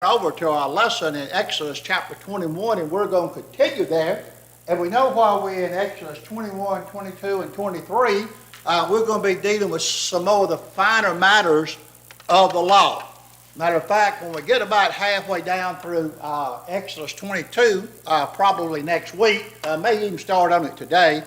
Over to our lesson in Exodus chapter 21, and we're going to continue there. And we know while we're in Exodus 21, 22, and 23, we're going to be dealing with some more of the finer matters of the law. Matter of fact, when we get about halfway down through Exodus 22, probably next week, may even start on it today,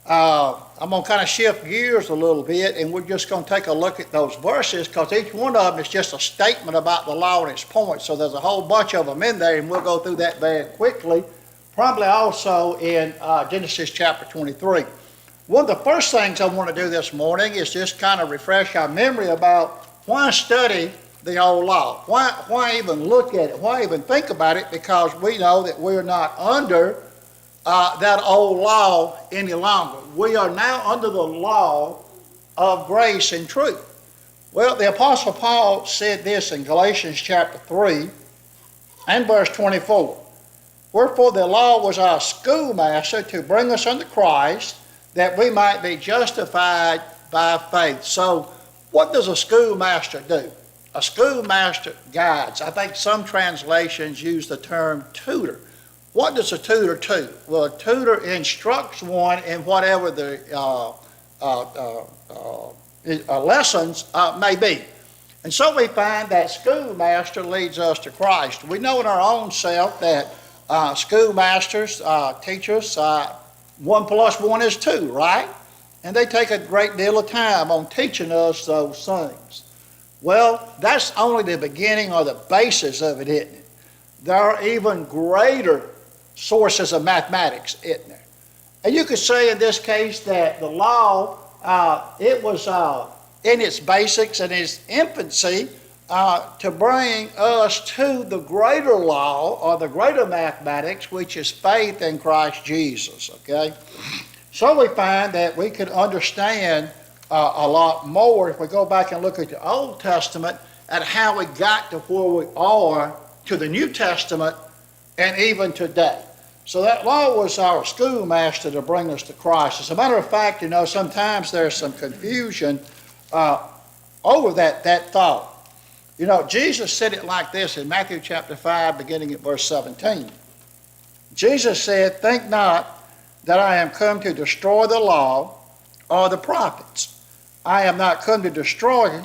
I'm going to kind of shift gears a little bit, and we're just going to take a look at those verses because each one of them is just a statement about the law and its points. So there's a whole bunch of them in there, and we'll go through that very quickly, probably also in Genesis chapter 23. One of the first things I want to do this morning is just kind of refresh our memory about why study the old law. Why even look at it? Why even think about it? Because we know that we're not under that old law any longer. We are now under the law of grace and truth. Well, the Apostle Paul said this in Galatians chapter 3 and verse 24. Wherefore the law was our schoolmaster to bring us unto Christ, that we might be justified by faith. So what does a schoolmaster do? A schoolmaster guides. I think some translations use the term tutor. What does a tutor do? Well, a tutor instructs one in whatever the lessons may be. And so we find that schoolmaster leads us to Christ. We know in our own self that schoolmasters teach us 1 plus 1 is 2, right? And they take a great deal of time on teaching us those things. Well, that's only the beginning or the basis of it, isn't it? There are even greater sources of mathematics, isn't there? And you could say in this case that the law, it was in its basics and its infancy to bring us to the greater law or the greater mathematics, which is faith in Christ Jesus, okay? So we find that we can understand a lot more if we go back and look at the Old Testament and how we got to where we are to the New Testament and even today. So that law was our schoolmaster to bring us to Christ. As a matter of fact, sometimes there's some confusion over that thought. Jesus said it like this in Matthew chapter 5, beginning at verse 17. Jesus said, "Think not that I am come to destroy the law or the prophets. I am not come to destroy,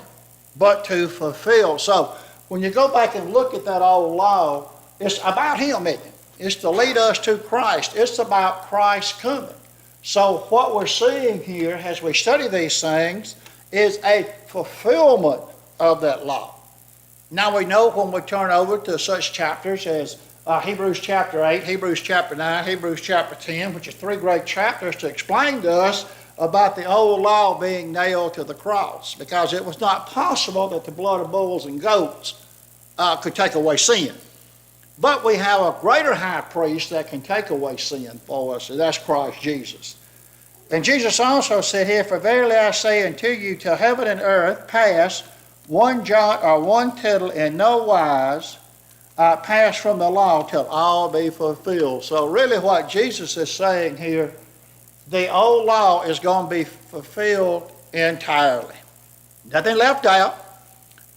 but to fulfill." So when you go back and look at that old law, it's about Him, isn't it? It's to lead us to Christ. It's about Christ's coming. So what we're seeing here as we study these things is a fulfillment of that law. Now we know when we turn over to such chapters as Hebrews chapter 8, Hebrews chapter 9, Hebrews chapter 10, which is 3 great chapters to explain to us about the old law being nailed to the cross, because it was not possible that the blood of bulls and goats could take away sin. But we have a greater high priest that can take away sin for us, and that's Christ Jesus. And Jesus also said here, "For verily I say unto you, till heaven and earth pass, one jot or one tittle in no wise pass from the law till all be fulfilled." So really what Jesus is saying here, the old law is going to be fulfilled entirely. Nothing left out,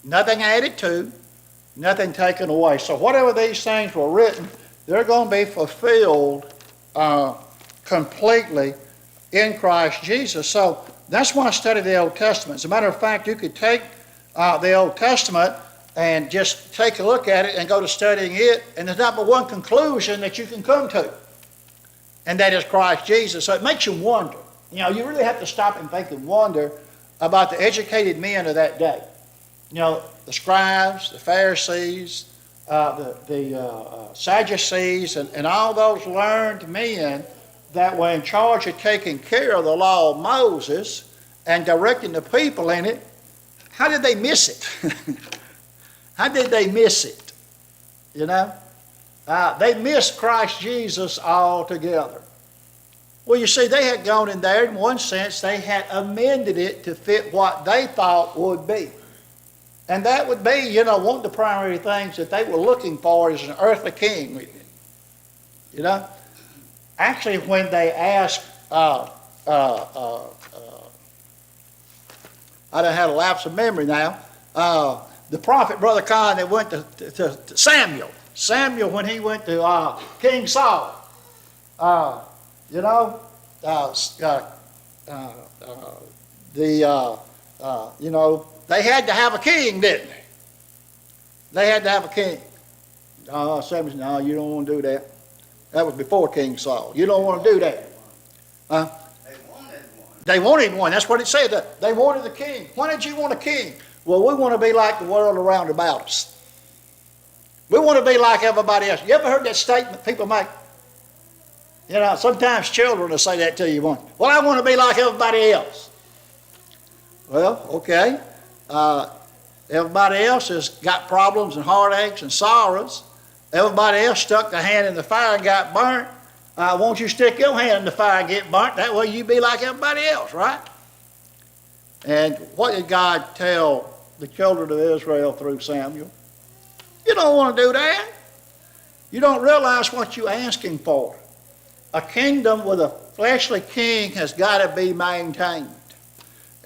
nothing added to, nothing taken away. So whatever these things were written, they're going to be fulfilled completely in Christ Jesus. So that's why I study the Old Testament. As a matter of fact, you could take the Old Testament and just take a look at it and go to studying it, and there's not but one conclusion that you can come to, and that is Christ Jesus. So it makes you wonder. You really have to stop and think and wonder about the educated men of that day. The scribes, the Pharisees, the Sadducees, and all those learned men that were in charge of taking care of the law of Moses and directing the people in it. How did they miss it? How did they miss it? They missed Christ Jesus altogether. Well, you see, they had gone in there, in one sense, they had amended it to fit what they thought would be. And that would be, one of the primary things that they were looking for is an earthly king. Actually, when they asked, I done had a lapse of memory now, the prophet, Brother Con, that went to Samuel. Samuel, when he went to King Saul, you know, you know, they had to have a king, didn't they? They had to have a king. Samuel said, no, you don't want to do that. That was before King Saul. You don't want to do that. They wanted one. That's what it said. They wanted a king. Why did you want a king? Well, we want to be like the world around about us. We want to be like everybody else. You ever heard that statement people make? You know, sometimes children will say that to you. Well, I want to be like everybody else. Well, okay. Everybody else has got problems and heartaches and sorrows. Everybody else stuck their hand in the fire and got burnt. Won't you stick your hand in the fire and get burnt? That way you be like everybody else, right? And what did God tell the children of Israel through Samuel? You don't want to do that. You don't realize what you're asking for. A kingdom with a fleshly king has got to be maintained.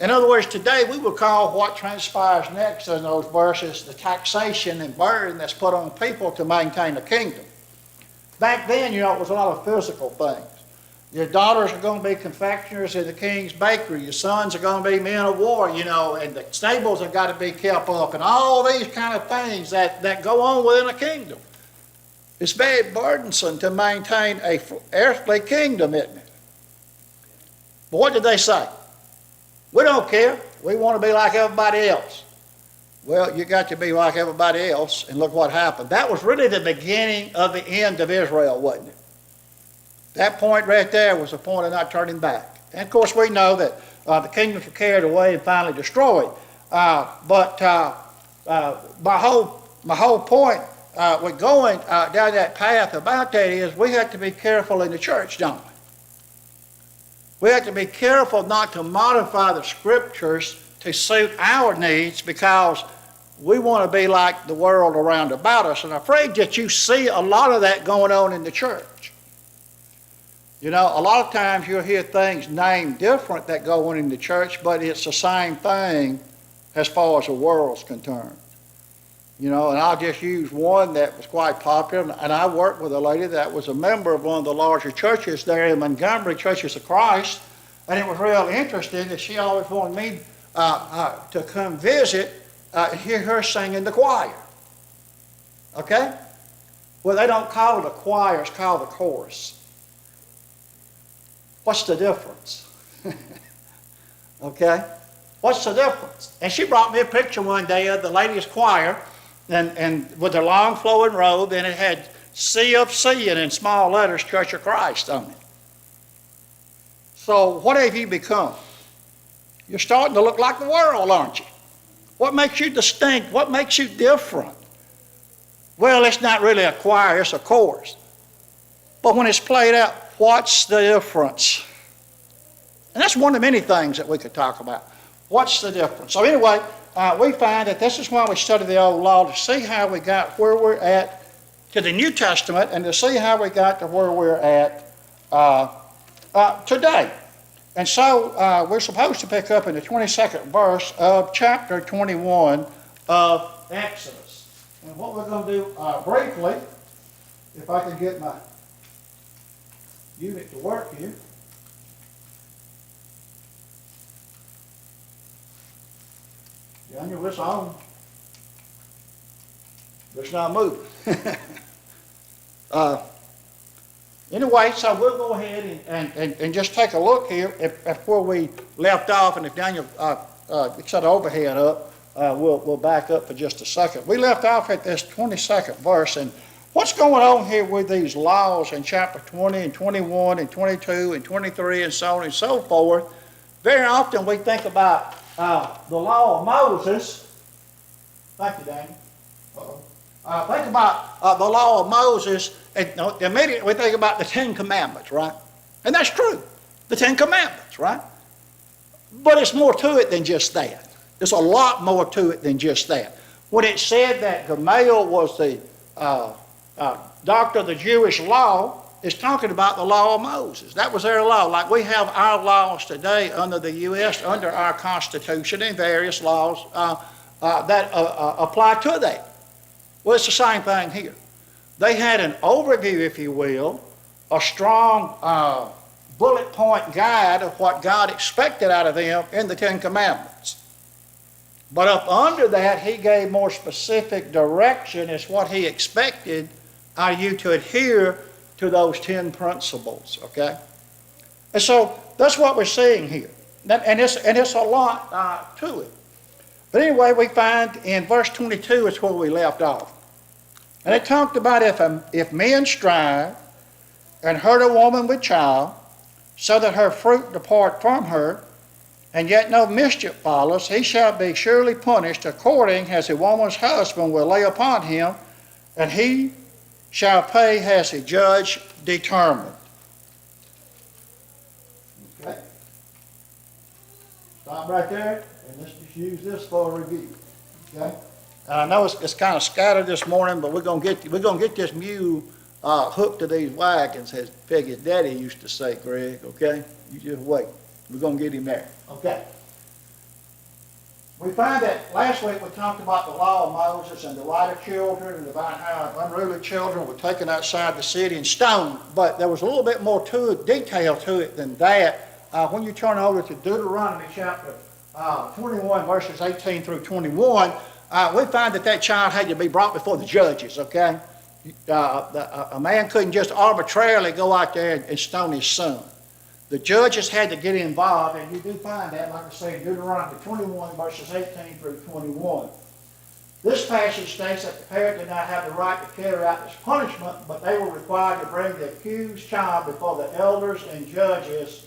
In other words, today we would call what transpires next in those verses the taxation and burden that's put on people to maintain a kingdom. Back then, you know, it was a lot of physical things. Your daughters are going to be confectioners in the king's bakery. Your sons are going to be men of war, you know, and the stables have got to be kept up, and all these kind of things that go on within a kingdom. It's very burdensome to maintain a earthly kingdom, isn't it? But what did they say? We don't care. We want to be like everybody else. Well, you got to be like everybody else, and look what happened. That was really the beginning of the end of Israel, wasn't it? That point right there was the point of not turning back. And of course, we know that the kingdoms were carried away and finally destroyed. But my whole point with going down that path about that is we have to be careful in the church, don't we? We have to be careful not to modify the scriptures to suit our needs because we want to be like the world around about us. And I'm afraid that you see a lot of that going on in the church. You know, a lot of times you'll hear things named different that go on in the church, but it's the same thing as far as the world's concerned. You know, and I'll just use one that was quite popular, and I worked with a lady that was a member of one of the larger churches there in Montgomery, Churches of Christ, and it was real interesting that she always wanted me to come visit and hear her sing in the choir. Okay? Well, they don't call it a choir, it's called a chorus. What's the difference? Okay? What's the difference? And she brought me a picture one day of the ladies' choir, and with their long flowing robe, and it had CFC and in small letters, Church of Christ on it. So what have you become? You're starting to look like the world, aren't you? What makes you distinct? What makes you different? Well, it's not really a choir, it's a chorus. But when it's played out, what's the difference? And that's one of many things that we could talk about. What's the difference? So anyway, we find that this is why we study the Old Law, to see how we got where we're at to the New Testament and to see how we got to where we're at today. And so we're supposed to pick up in the 22nd verse of chapter 21 of Exodus. And what we're going to do briefly, if I can get my unit to work here. Daniel, it's on. It's not moving. Anyway, so we'll go ahead and just take a look here at where we left off, and if Daniel set the overhead up, we'll back up for just a second. We left off at this 22nd verse, and what's going on here with these laws in chapter 20 and 21 and 22 and 23 and so on and so forth? Very often we think about the law of Moses. Thank you, Daniel. Think about the law of Moses, and immediately we think about the Ten Commandments, right? And that's true, the Ten Commandments, right? But it's more to it than just that. There's a lot more to it than just that. When it said that Gamaliel was the doctor of the Jewish law, it's talking about the law of Moses. That was their law. Like we have our laws today under the U.S., under our Constitution, and various laws that apply to that. Well, it's the same thing here. They had an overview, if you will, a strong bullet point guide of what God expected out of them in the Ten Commandments. But up under that, he gave more specific direction as what he expected out of you to adhere to those 10 principles, okay? And so that's what we're seeing here. And it's a lot to it. But anyway, we find in verse 22 is where we left off. And it talked about if men strive and hurt a woman with child, so that her fruit depart from her, and yet no mischief follows, he shall be surely punished according as a woman's husband will lay upon him, and he shall pay as a judge determined. Okay. Stop right there, and let's just use this for a review. Okay. And I know it's kind of scattered this morning, but we're gonna get this mule hooked to these wagons, as Peggy's daddy used to say, Greg. Okay, you just wait. We're gonna get him there. Okay. We find that last week we talked about the law of Moses and the right of children, and about how unruly children were taken outside the city and stoned. But there was a little bit more to it, detail to it than that. When you turn over to Deuteronomy chapter 21, verses 18 through 21, we find that child had to be brought before the judges, okay? A man couldn't just arbitrarily go out there and stone his son. The judges had to get involved, and you do find that, like I say, in Deuteronomy 21, verses 18 through 21. This passage states that the parent did not have the right to carry out this punishment, but they were required to bring the accused child before the elders and judges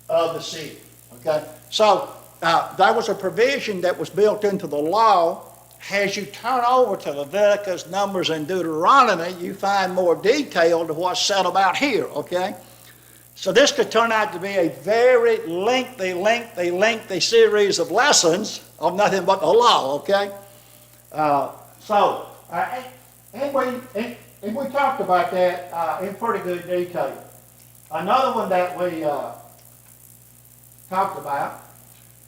of the city. Okay? So, there was a provision that was built into the law. As you turn over to Leviticus, Numbers, and Deuteronomy, you find more detail to what's said about here, okay? So this could turn out to be a very lengthy series of lessons of nothing but the law, okay? And we talked about that in pretty good detail. Another one that we talked about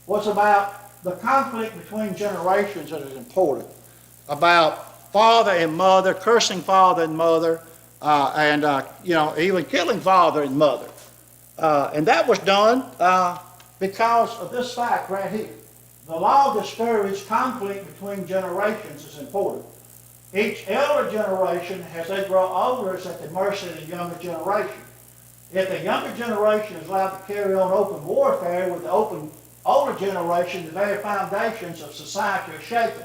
was about the conflict between generations that is important, about father and mother, cursing father and mother, and even killing father and mother. And that was done because of this fact right here. The law discouraged conflict between generations is important. Each elder generation, as they grow older, is at the mercy of the younger generation. If the younger generation is allowed to carry on open warfare with the older generation, the very foundations of society are shaken,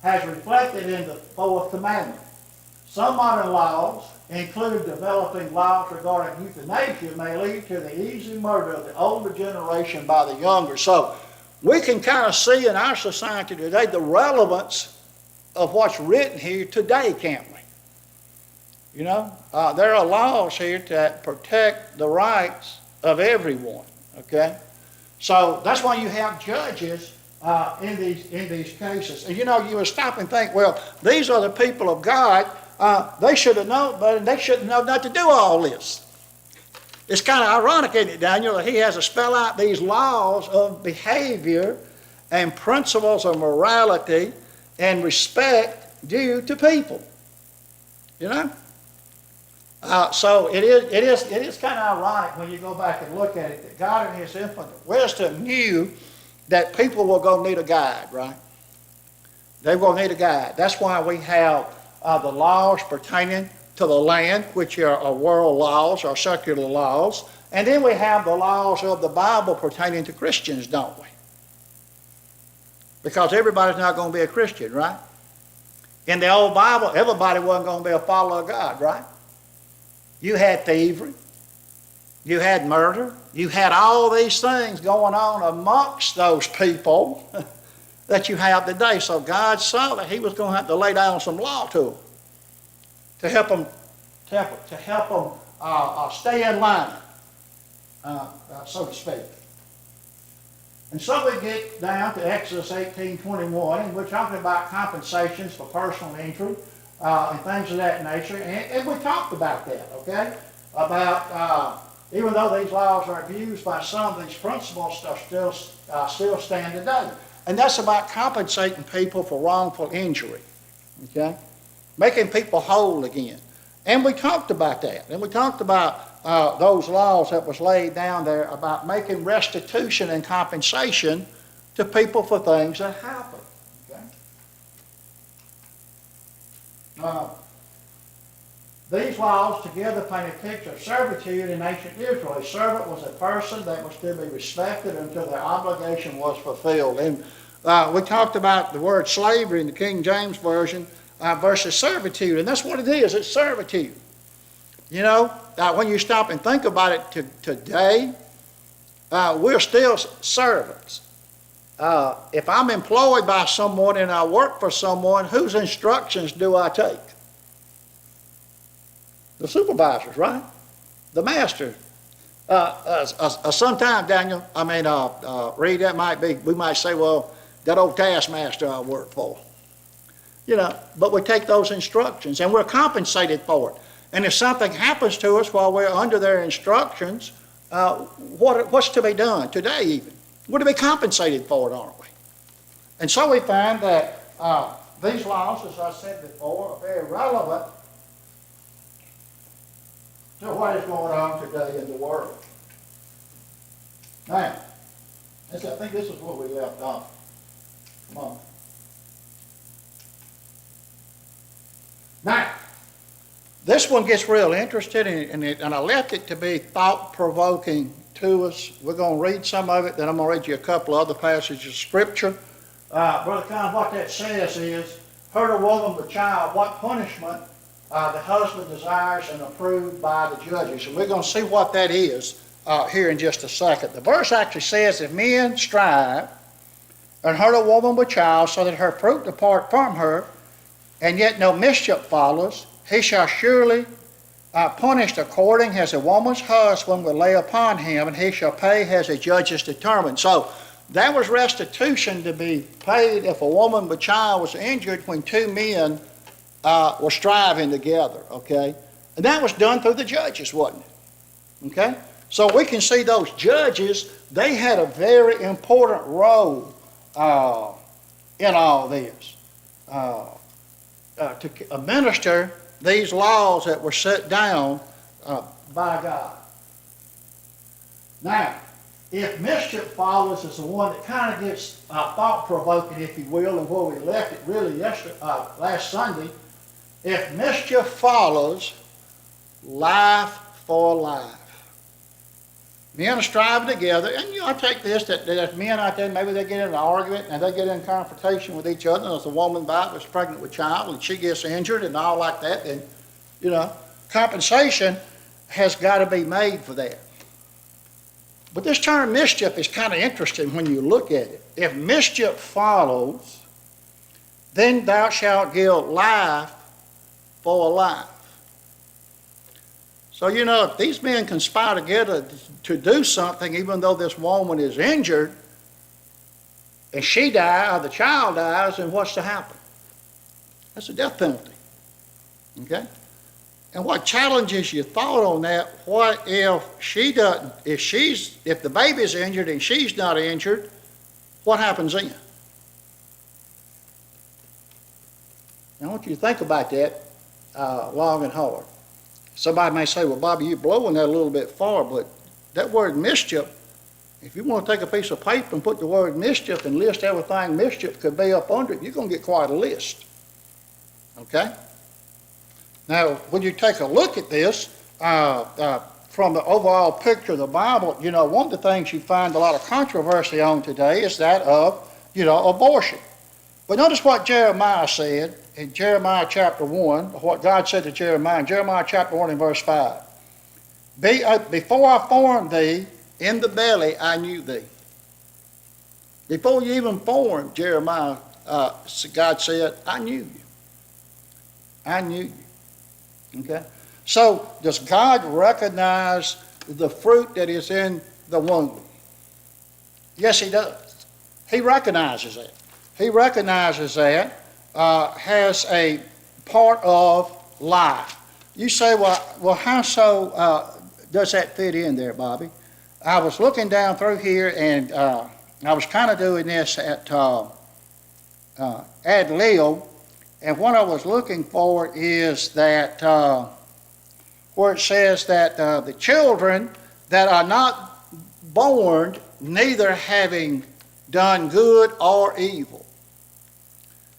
as reflected in the fourth commandment. Some modern laws, including developing laws regarding euthanasia, may lead to the easy murder of the older generation by the younger. So we can kind of see in our society today the relevance of what's written here today, can't we? You know, there are laws here that protect the rights of everyone, okay? So that's why you have judges in these cases. And you know, you would stop and think, well, these are the people of God. They should have known, but they shouldn't know not to do all this. It's kind of ironic, isn't it, Daniel, that he has to spell out these laws of behavior and principles of morality and respect due to people. You know? So it is kind of ironic when you go back and look at it that God in his infinite wisdom knew that people were going to need a guide, right? They were going to need a guide. That's why we have the laws pertaining to the land, which are world laws or secular laws. And then we have the laws of the Bible pertaining to Christians, don't we? Because everybody's not going to be a Christian, right? In the old Bible, everybody wasn't going to be a follower of God, right? You had thievery, you had murder, you had all these things going on amongst those people that you have today. So God saw that he was going to have to lay down some law to them to help them stay in line, so to speak. And so we get down to Exodus 18:21, and we're talking about compensations for personal injury and things of that nature. And we talked about that, okay? About even though these laws are abused by some, these principles are still stand today. And that's about compensating people for wrongful injury, okay? Making people whole again. And we talked about that. And we talked about those laws that was laid down there about making restitution and compensation to people for things that happen, okay? These laws together paint a picture of servitude in ancient Israel. A servant was a person that was to be respected until their obligation was fulfilled. And we talked about the word slavery in the King James Version versus servitude, and that's what it is. It's servitude. You know, when you stop and think about it today, we're still servants. If I'm employed by someone and I work for someone, whose instructions do I take? The supervisors, right? The master. Sometime, Daniel, Reed, that might be, we might say, well, that old taskmaster I work for. You know, but we take those instructions and we're compensated for it. And if something happens to us while we're under their instructions, what's to be done today even? We're to be compensated for it, aren't we? And so we find that these laws, as I said before, are very relevant to what is going on today in the world. Now, I think this is where we left off. Come on. Now, this one gets real interesting, and I left it to be thought-provoking to us. We're going to read some of it, then I'm going to read you a couple other passages of Scripture. Brother Con, what that says is, hurt a woman with child, what punishment the husband desires and approved by the judges. And we're going to see what that is here in just a second. The verse actually says, if men strive and hurt a woman with child so that her fruit depart from her, and yet no mischief follows, he shall surely punished according as a woman's husband will lay upon him, and he shall pay as the judges determine. So that was restitution to be paid if a woman with child was injured when two men were striving together, okay? And that was done through the judges, wasn't it? Okay? So we can see those judges, they had a very important role in all this. To administer these laws that were set down by God. Now, if mischief follows is the one that kind of gets thought-provoking, if you will, and where we left it really last Sunday. If mischief follows, life for life. Men are striving together, and I take this, that there's men out there, maybe they get in an argument, and they get in confrontation with each other, and there's a woman that's pregnant with child, and she gets injured and all like that, then, compensation has got to be made for that. But this term mischief is kind of interesting when you look at it. If mischief follows, then thou shalt give life for a life. So, if these men conspire together to do something, even though this woman is injured, and she dies, or the child dies, then what's to happen? That's a death penalty. Okay? And what challenges your thought on that, what if she doesn't, if the baby's injured and she's not injured, what happens then? Now, I want you to think about that long and hard. Somebody may say, well, Bobby, you're blowing that a little bit far, but that word mischief, if you want to take a piece of paper and put the word mischief and list everything mischief could be up under it, you're going to get quite a list. Okay? Now, when you take a look at this, from the overall picture of the Bible, one of the things you find a lot of controversy on today is that of, abortion. But notice what Jeremiah said in Jeremiah chapter 1, what God said to Jeremiah in Jeremiah chapter 1 and verse 5. Before I formed thee in the belly, I knew thee. Before you even formed, Jeremiah, God said, I knew you. I knew you. Okay? So, does God recognize the fruit that is in the womb? Yes, He does. He recognizes that. He recognizes that has a part of life. You say, well, how so does that fit in there, Bobby? I was looking down through here, and I was kind of doing this at ad lib, and what I was looking for is that where it says that the children that are not born neither having done good or evil.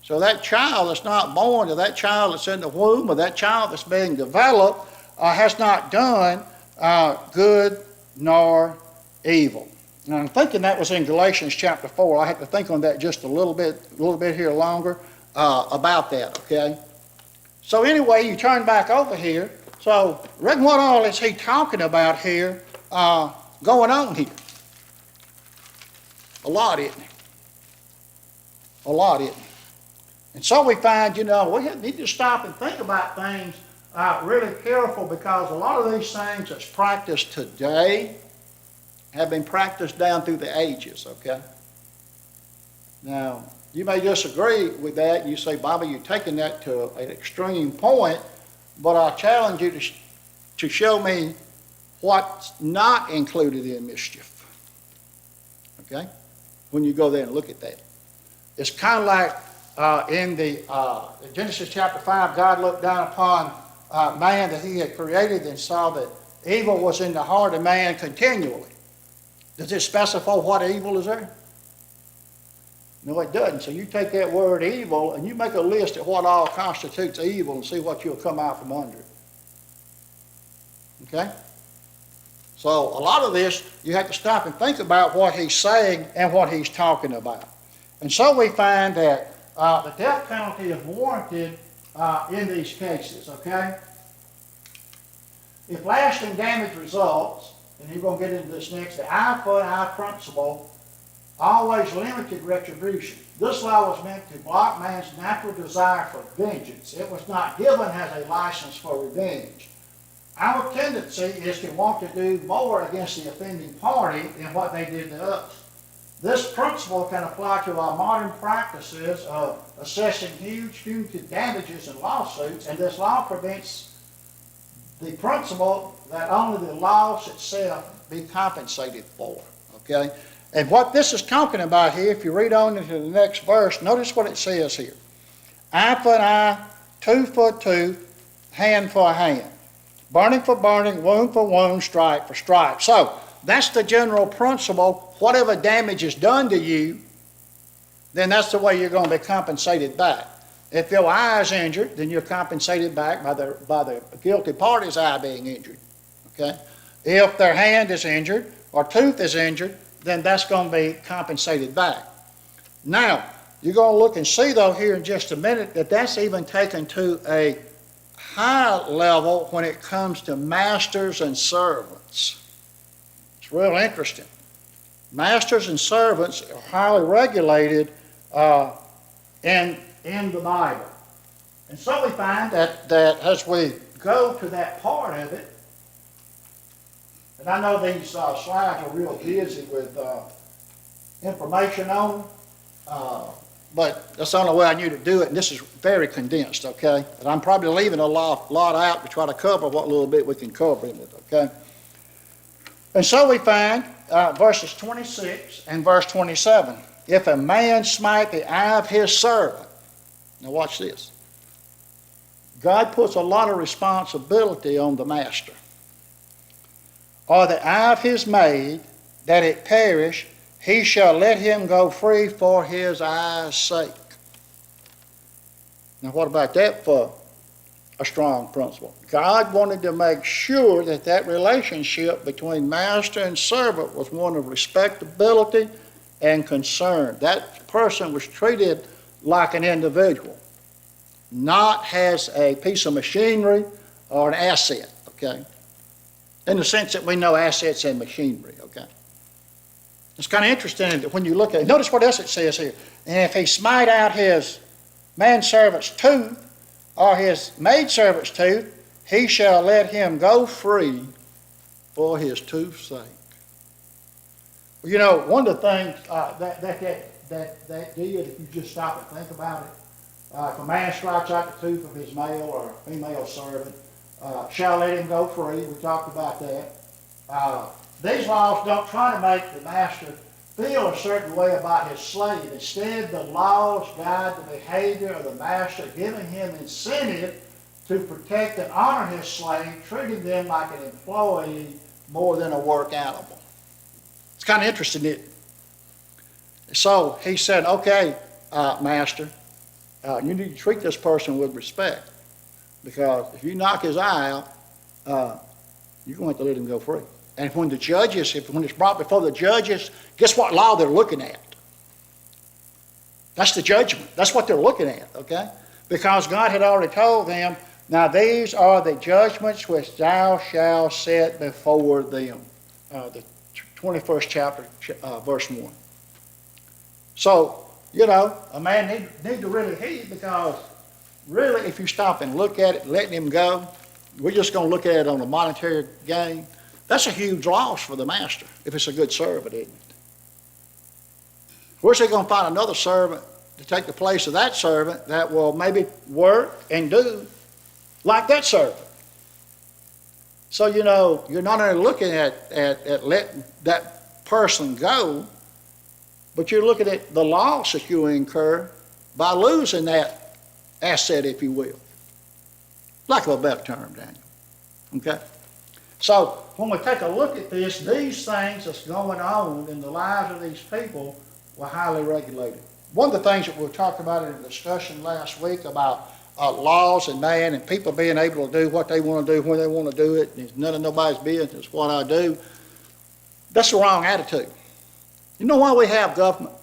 So that child that's not born, or that child that's in the womb, or that child that's being developed, has not done good nor evil. And I'm thinking that was in Galatians chapter 4. I had to think on that just a little bit here longer about that, okay? So anyway, you turn back over here. So, reckon what all is he talking about here going on here? A lot, isn't it? A lot, isn't it? And so we find, we need to stop and think about things really careful, because a lot of these things that's practiced today have been practiced down through the ages, okay? Now, you may disagree with that. You say, Bobby, you're taking that to an extreme point, but I challenge you to show me what's not included in mischief, okay? When you go there and look at that. It's kind of like in the Genesis chapter 5, God looked down upon man that he had created and saw that evil was in the heart of man continually. Does it specify what evil is there? No, it doesn't. So you take that word evil and you make a list of what all constitutes evil and see what you'll come out from under it. Okay? So a lot of this, you have to stop and think about what he's saying and what he's talking about. And so we find that the death penalty is warranted in these cases, okay? If lasting damage results, and you're going to get into this next, the eye for an eye principle always limited retribution. This law was meant to block man's natural desire for vengeance. It was not given as a license for revenge. Our tendency is to want to do more against the offending party than what they did to us. This principle can apply to our modern practices of assessing huge punitive damages in lawsuits, and this law prevents the principle that only the loss itself be compensated for, okay? And what this is talking about here, if you read on into the next verse, notice what it says here. Eye for an eye, tooth for a tooth, hand for a hand. Burning for burning, wound for wound, stripe for stripe. So, that's the general principle. Whatever damage is done to you, then that's the way you're going to be compensated back. If your eye is injured, then you're compensated back by the guilty party's eye being injured. Okay? If their hand is injured or tooth is injured, then that's going to be compensated back. Now, you're going to look and see, though, here in just a minute, that that's even taken to a high level when it comes to masters and servants. It's real interesting. Masters and servants are highly regulated in the Bible. And so we find that as we go to that part of it, and I know these slides are real busy with information on them, but that's the only way I knew to do it, and this is very condensed, okay? And I'm probably leaving a lot out to try to cover what little bit we can cover in it, okay? And so we find verses 26 and verse 27. If a man smite the eye of his servant, now watch this. God puts a lot of responsibility on the master. Or the eye of his maid, that it perish, he shall let him go free for his eye's sake. Now what about that for a strong principle? God wanted to make sure that that relationship between master and servant was one of respectability and concern. That person was treated like an individual, not as a piece of machinery or an asset, okay? In the sense that we know assets and machinery, okay? It's kind of interesting when you look at it. Notice what else it says here. And if he smite out his manservant's tooth or his maidservant's tooth, he shall let him go free for his tooth's sake. Well, you know, one of the things that did, if you just stop and think about it, if a man strikes out the tooth of his male or female servant, shall let him go free. We talked about that. These laws don't try to make the master feel a certain way about his slave. Instead, the laws guide the behavior of the master, giving him incentive to protect and honor his slave, treating them like an employee more than a work animal. It's kind of interesting, isn't it? So he said, okay, master, you need to treat this person with respect, because if you knock his eye out, you're going to have to let him go free. And when the judges, when it's brought before the judges, guess what law they're looking at? That's the judgment. That's what they're looking at, okay? Because God had already told them, now these are the judgments which thou shalt set before them. The 21st chapter, verse 1. So, you know, a man need to really heed, because really if you stop and look at it, letting him go, we're just going to look at it on a monetary gain. That's a huge loss for the master if it's a good servant, isn't it? Where's he going to find another servant to take the place of that servant that will maybe work and do like that servant? So, you know, you're not only looking at letting that person go, but you're looking at the loss that you incur by losing that asset, if you will. Lack of a better term, Daniel. Okay? So, when we take a look at this, these things that's going on in the lives of these people were highly regulated. One of the things that we talked about in a discussion last week about laws and man and people being able to do what they want to do when they want to do it, and it's none of nobody's business what I do, that's the wrong attitude. You know why we have government?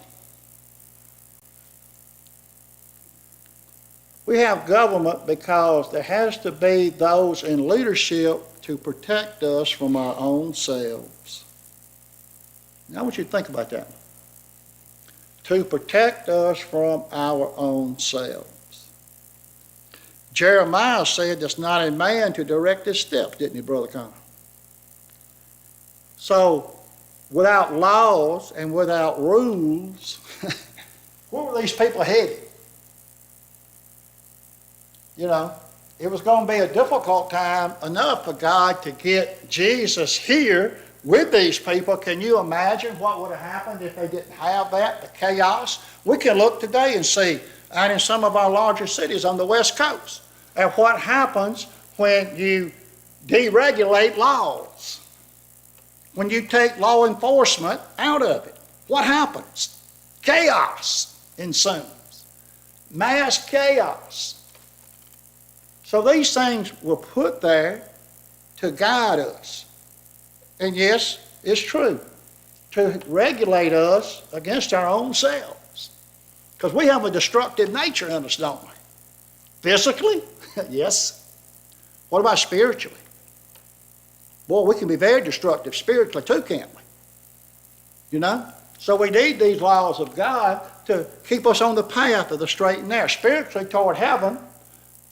We have government because there has to be those in leadership to protect us from our own selves. Now I want you to think about that. To protect us from our own selves. Jeremiah said there's not a man to direct his steps, didn't he, Brother Connor? So, without laws and without rules, where were these people headed? You know, it was going to be a difficult time enough for God to get Jesus here with these people. Can you imagine what would have happened if they didn't have that, the chaos? We can look today and see out in some of our larger cities on the West Coast at what happens when you deregulate laws, when you take law enforcement out of it. What happens? Chaos ensues. Mass chaos. So these things were put there to guide us. And yes, it's true, to regulate us against our own selves. Because we have a destructive nature in us, don't we? Physically, yes. What about spiritually? Boy, we can be very destructive spiritually too, can't we? You know? So we need these laws of God to keep us on the path of the straight and narrow, spiritually toward heaven,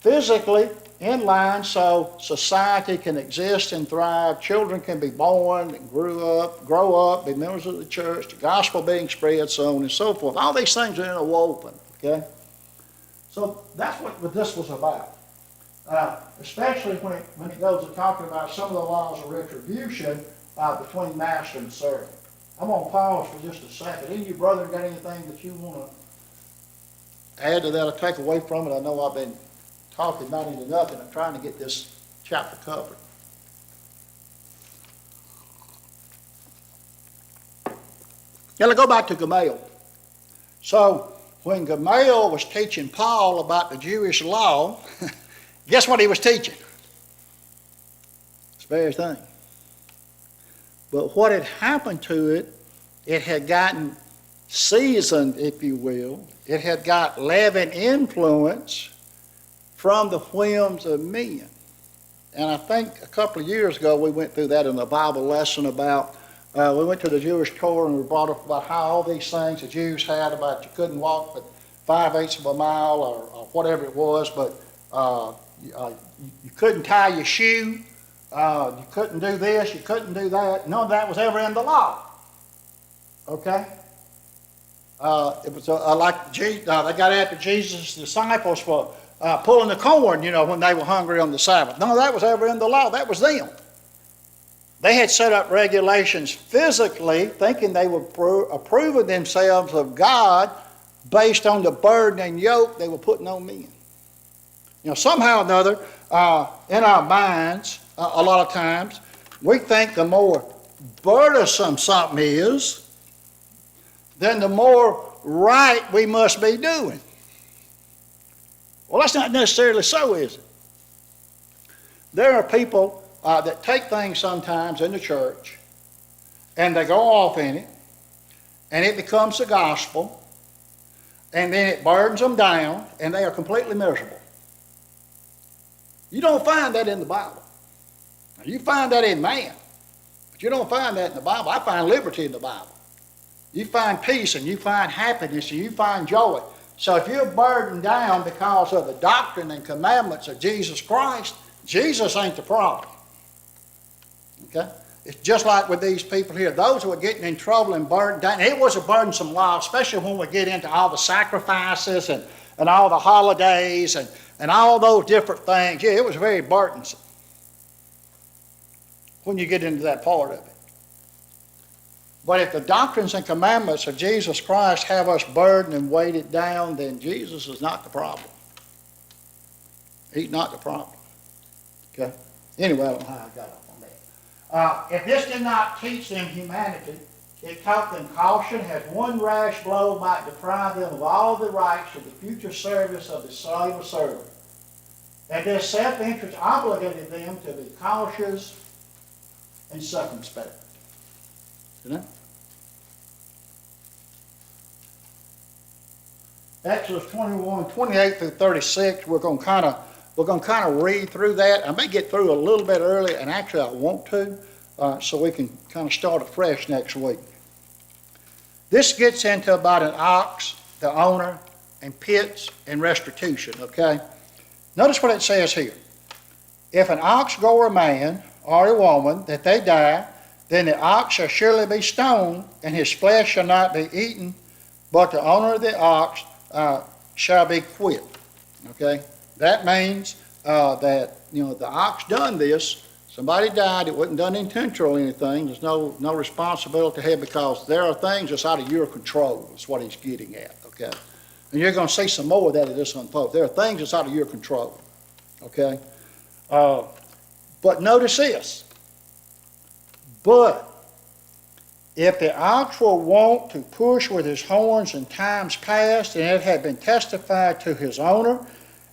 physically in line so society can exist and thrive, children can be born and grow up, be members of the church, the gospel being spread, so on and so forth. All these things are interwoven, okay? So that's what this was about. Especially when it goes to talking about some of the laws of retribution between master and servant. I'm going to pause for just a second. Any of you brethren got anything that you want to add to that or take away from it? I know I've been talking about it enough, and I'm trying to get this chapter covered. Now let's go back to Gamaliel. So when Gamaliel was teaching Paul about the Jewish law, guess what he was teaching? This very thing. But what had happened to it, it had gotten seasoned, if you will. It had got leaven influence from the whims of men. And I think a couple of years ago we went through that in a Bible lesson about, we went to the Jewish Torah and we brought up about how all these things the Jews had about you couldn't walk but 5/8 of a mile or whatever it was, but you couldn't tie your shoe, you couldn't do this, you couldn't do that. None of that was ever in the law. Okay? It was like they got after Jesus' disciples for pulling the corn, when they were hungry on the Sabbath. None of that was ever in the law. That was them. They had set up regulations physically, thinking they were approving themselves of God based on the burden and yoke they were putting on men. You know, somehow or another, in our minds, a lot of times, we think the more burdensome something is, then the more right we must be doing. Well, that's not necessarily so, is it? There are people that take things sometimes in the church, and they go off in it, and it becomes the gospel, and then it burdens them down, and they are completely miserable. You don't find that in the Bible. Now, you find that in man, but you don't find that in the Bible. I find liberty in the Bible. You find peace, and you find happiness, and you find joy. So if you're burdened down because of the doctrine and commandments of Jesus Christ, Jesus ain't the problem. Okay? It's just like with these people here. Those who are getting in trouble and burdened down, it was a burdensome law, especially when we get into all the sacrifices and all the holidays and all those different things. Yeah, it was very burdensome when you get into that part of it. But if the doctrines and commandments of Jesus Christ have us burdened and weighted down, then Jesus is not the problem. He's not the problem. Okay? Anyway, I don't know how I got off on that. If this did not teach them humanity, it taught them caution, as one rash blow might deprive them of all the rights of the future service of the slave or servant. And this self-interest obligated them to be cautious and circumspect. You know? Exodus 21, 28 through 36, we're going to kind of read through that. I may get through a little bit early, and actually I want to, so we can kind of start afresh next week. This gets into about an ox, the owner, and pits and restitution, okay? Notice what it says here. If an ox go a man or a woman that they die, then the ox shall surely be stoned, and his flesh shall not be eaten, but the owner of the ox shall be quit. Okay? That means that, the ox done this. Somebody died. It wasn't done intentionally or anything. There's no responsibility here, because there are things that's out of your control. That's what he's getting at. Okay? And you're going to see some more of that as this unfolds. There are things that's out of your control. Okay? But notice this. But if the ox were wont to push with his horns in times past, and it had been testified to his owner,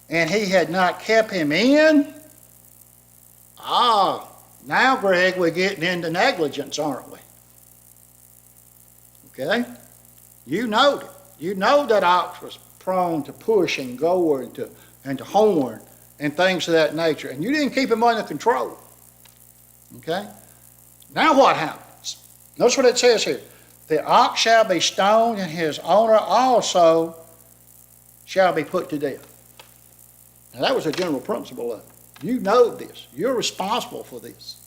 and he had not kept him in, now, Greg, we're getting into negligence, aren't we? Okay? You know it. You know that ox was prone to push and go and to horn and things of that nature, and you didn't keep him under control. Okay? Now what happens? Notice what it says here. The ox shall be stoned, and his owner also shall be put to death. Now that was a general principle of it. You know this. You're responsible for this,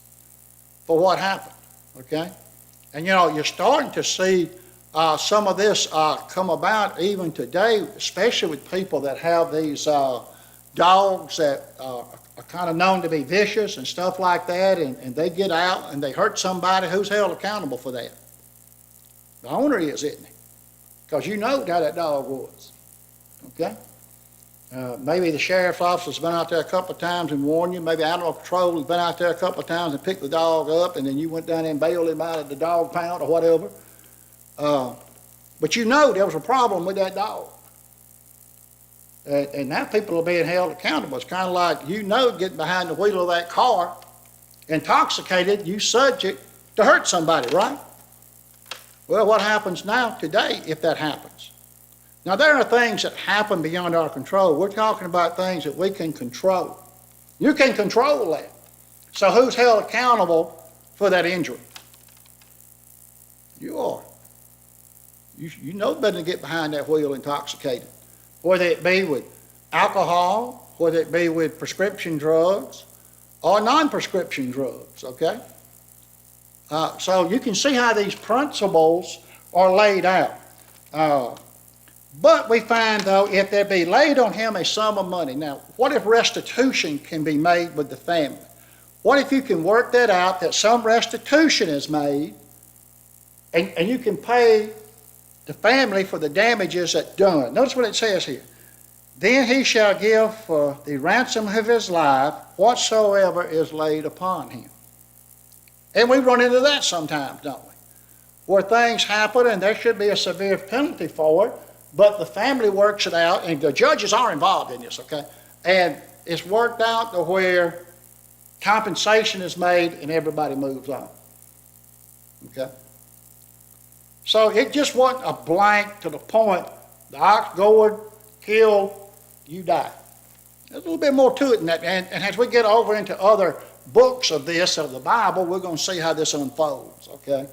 for what happened. Okay? And you're starting to see some of this come about even today, especially with people that have these dogs that are kind of known to be vicious and stuff like that, and they get out and they hurt somebody. Who's held accountable for that? The owner is, isn't he? Because you know how that dog was. Okay? Maybe the sheriff's officer's been out there a couple of times and warned you. Maybe animal control has been out there a couple of times and picked the dog up, and then you went down there and bailed him out of the dog pound or whatever. But there was a problem with that dog. And now people are being held accountable. It's kind of like, getting behind the wheel of that car, intoxicated, you subject to hurt somebody, right? Well, what happens now today if that happens? Now, there are things that happen beyond our control. We're talking about things that we can control. You can control that. So who's held accountable for that injury? You are. You know better than to get behind that wheel intoxicated. Whether it be with alcohol, whether it be with prescription drugs, or non-prescription drugs, okay? So you can see how these principles are laid out. But we find, though, if there be laid on him a sum of money. Now, what if restitution can be made with the family? What if you can work that out, that some restitution is made, and you can pay the family for the damages that's done? Notice what it says here. Then he shall give for the ransom of his life whatsoever is laid upon him. And we run into that sometimes, don't we? Where things happen and there should be a severe penalty for it, but the family works it out, and the judges are involved in this, okay? And it's worked out to where compensation is made and everybody moves on, okay? So it just wasn't a blank to the point, the ox gored, killed, you die. There's a little bit more to it than that, and as we get over into other books of this, of the Bible, we're going to see how this unfolds, okay?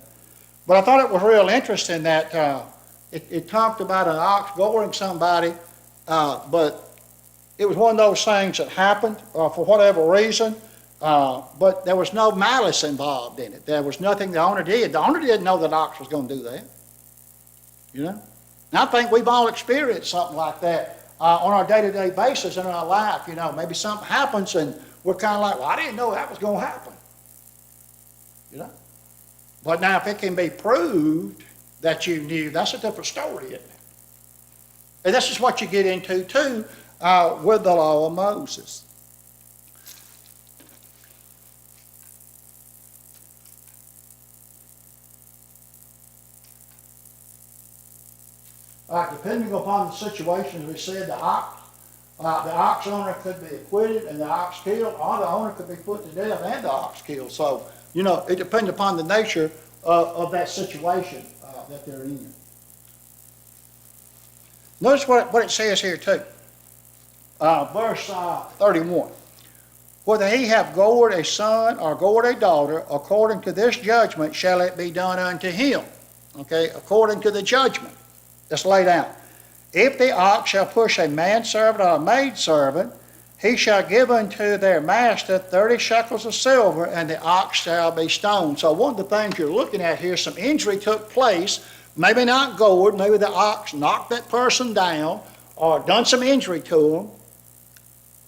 But I thought it was real interesting that it talked about an ox goring somebody, but it was one of those things that happened for whatever reason, but there was no malice involved in it. There was nothing the owner did. The owner didn't know that ox was going to do that, you know? And I think we've all experienced something like that on our day-to-day basis in our life, you know. Maybe something happens and we're kind of like, well, I didn't know that was going to happen, you know. But now if it can be proved that you knew, that's a different story, isn't it? And this is what you get into, too, with the law of Moses. Depending upon the situation, we said the ox owner could be acquitted and the ox killed, or the owner could be put to death and the ox killed. So, you know, it depends upon the nature of that situation that they're in. Notice what it says here too. Verse 31. Whether he have gored a son or gored a daughter, according to this judgment shall it be done unto him. Okay, according to the judgment that's laid out. If the ox shall push a manservant or a maidservant, he shall give unto their master 30 shekels of silver, and the ox shall be stoned. So one of the things you're looking at here, some injury took place, maybe not gored, maybe the ox knocked that person down or done some injury to them,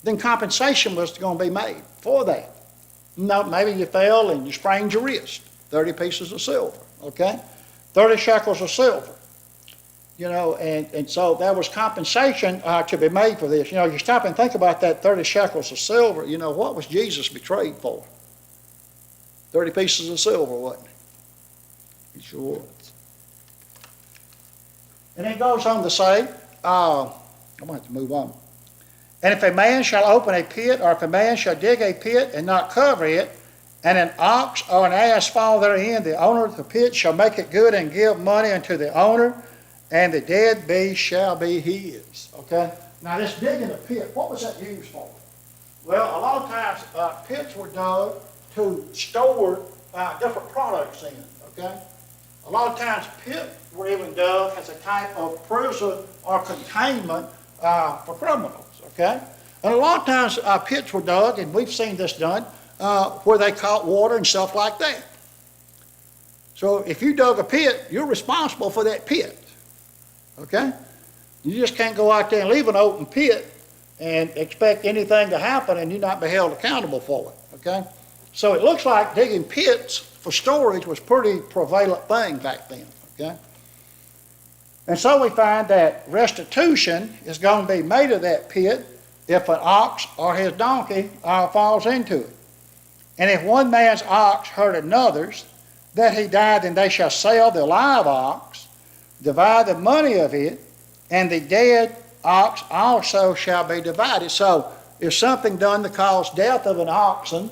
then compensation was going to be made for that. No, maybe you fell and you sprained your wrist, 30 pieces of silver, okay? 30 shekels of silver. You know, and so there was compensation to be made for this. You know, you stop and think about that 30 shekels of silver. You know, what was Jesus betrayed for? 30 pieces of silver, wasn't it? He sure was. And it goes on to say, I'm going to have to move on. And if a man shall open a pit, or if a man shall dig a pit and not cover it, and an ox or an ass fall therein, the owner of the pit shall make it good and give money unto the owner, and the dead beast shall be his. Okay? Now this digging a pit, what was that used for? Well, a lot of times pits were dug to store different products in. Okay? A lot of times pits were even dug as a type of prison or containment for criminals. Okay? And a lot of times pits were dug, and we've seen this done, where they caught water and stuff like that. So if you dug a pit, you're responsible for that pit. Okay? You just can't go out there and leave an open pit and expect anything to happen and you not be held accountable for it. Okay? So it looks like digging pits for storage was a pretty prevalent thing back then. Okay? And so we find that restitution is going to be made of that pit if an ox or his donkey falls into it. And if one man's ox hurt another's, that he died, then they shall sell the live ox, divide the money of it, and the dead ox also shall be divided. So if something done to cause death of an oxen,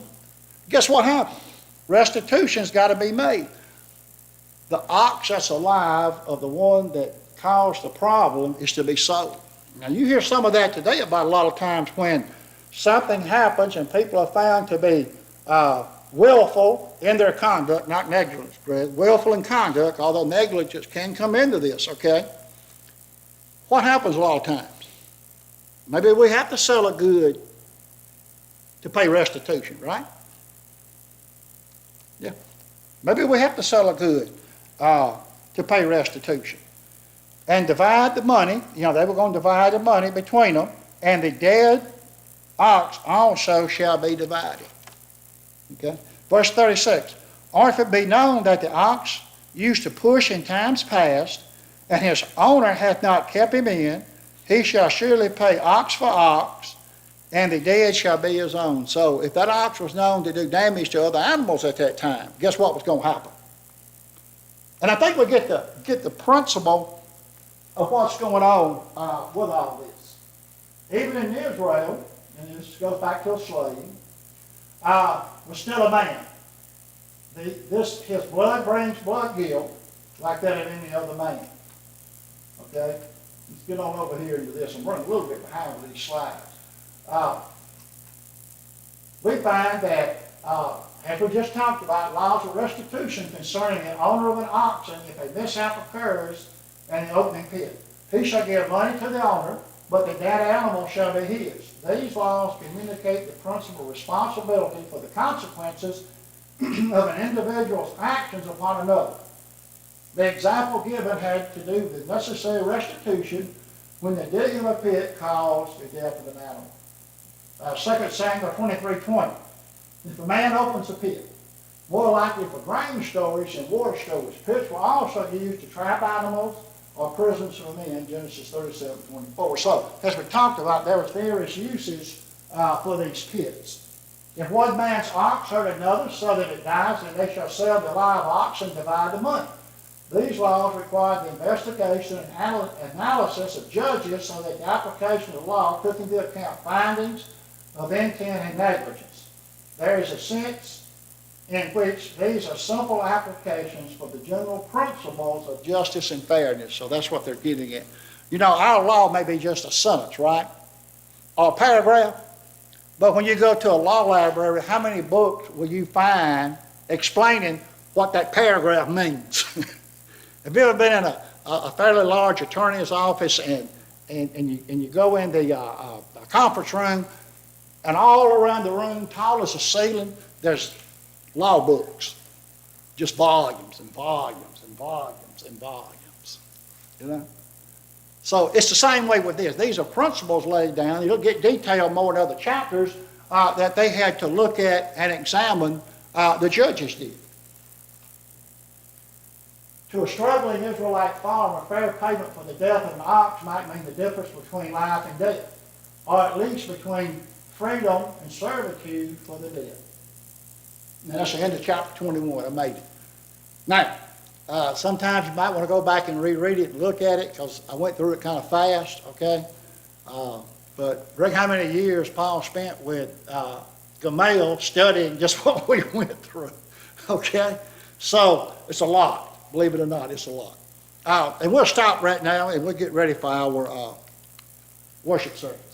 guess what happens? Restitution's got to be made. The ox that's alive of the one that caused the problem is to be sold. Now you hear some of that today about a lot of times when something happens and people are found to be willful in their conduct, not negligence, Greg, willful in conduct, although negligence can come into this, okay? What happens a lot of times? Maybe we have to sell a good to pay restitution, right? Yeah. Maybe we have to sell a good to pay restitution. And divide the money, you know, they were going to divide the money between them, and the dead ox also shall be divided. Okay? Verse 36, or if it be known that the ox used to push in times past, and his owner hath not kept him in, he shall surely pay ox for ox, and the dead shall be his own. So if that ox was known to do damage to other animals at that time, guess what was going to happen? And I think we get the principle of what's going on with all this. Even in Israel, and this goes back to a slave, was still a man. His blood brings blood guilt like that of any other man. Okay? Let's get on over here into this. I'm running a little bit behind with these slides. We find that, as we just talked about, laws of restitution concerning the owner of an oxen if a mishap occurs in the opening pit. He shall give money to the owner, but the dead animal shall be his. These laws communicate the principal responsibility for the consequences of an individual's actions upon another. The example given had to do with necessary restitution when the digging of a pit caused the death of an animal. 2 Samuel 23:20. If a man opens a pit, more likely for grain storage and water storage, pits were also used to trap animals or prisons for men, Genesis 37:24. So, as we talked about, there was various uses for these pits. If one man's ox hurt another so that it dies, then they shall sell the live ox and divide the money. These laws required the investigation and analysis of judges so that the application of the law took into account findings of intent and negligence. There is a sense in which these are simple applications for the general principles of justice and fairness. So that's what they're getting at. You know, our law may be just a sentence, right? Or a paragraph. But when you go to a law library, how many books will you find explaining what that paragraph means? Have you ever been in a fairly large attorney's office and you go in the conference room, and all around the room, tall as the ceiling, there's law books, just volumes and volumes and volumes and volumes, you know? So it's the same way with this. These are principles laid down. You'll get detailed more in other chapters that they had to look at and examine, the judges did. To a struggling Israelite farmer, fair payment for the death of an ox might mean the difference between life and death, or at least between freedom and servitude for the dead. Now that's the end of chapter 21. I made it. Now, sometimes you might want to go back and reread it and look at it because I went through it kind of fast, okay? But Greg, how many years Paul spent with Gamaliel studying just what we went through, okay? So it's a lot. Believe it or not, it's a lot. And we'll stop right now and we'll get ready for our worship service.